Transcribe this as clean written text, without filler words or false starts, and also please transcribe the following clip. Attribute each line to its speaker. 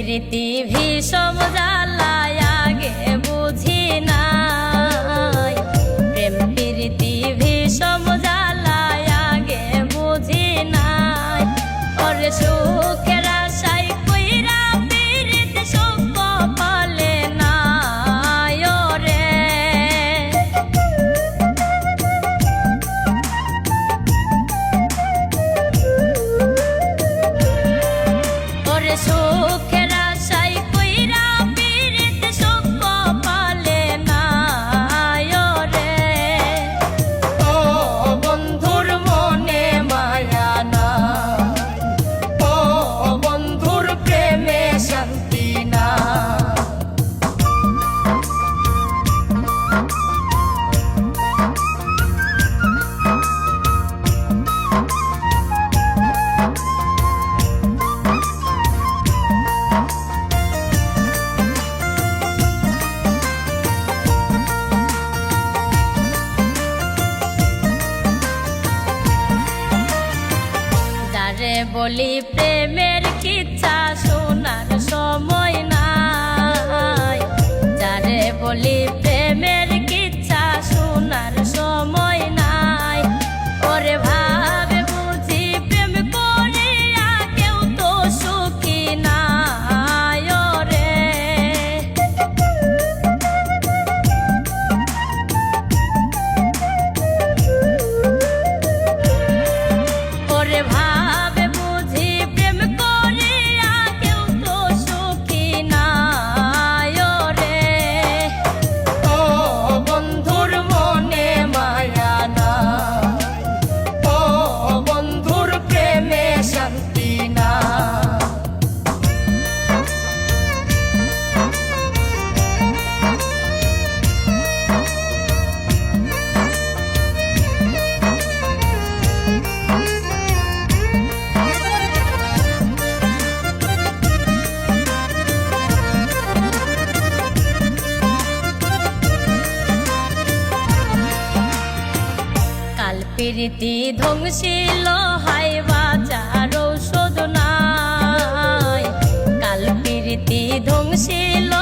Speaker 1: প্রীতি ভীষণ জ্বালায় আগে বুঝি নাই, প্রেম প্রীতি ভীষণ জ্বালায় আগে বুঝি নাই। ওরে সুখের আশায় কইরা প্রীতি সুখ কপালে নাই। ওরে সুখের আশায় কইরা প্রীতি সুখ কপালে নাই। ও বন্ধুর মনে মায়া না, ও বন্ধুর প্রেমে শান্তি না। যারে বলি প্রেমের কিচ্ছা শোনার সময় নাই, যারে বলি প্রেমের কিচ্ছা শোনার সময় নাই। ওরে ভাবে বুঝি প্রেম করিয়া কেউ তো সুখী নাই। ওরে ভাবে বুঝি প্রেম করিয়া কেউ তো সুখী নাই। ও বন্ধুর মনে মায়া না, ও বন্ধুর প্রেমে শান্তি না। কাল প্রীতি ধ্বংসিল হাই বাঁচার ঔষধ নাই, কাল প্রীতি ধ্বংসিল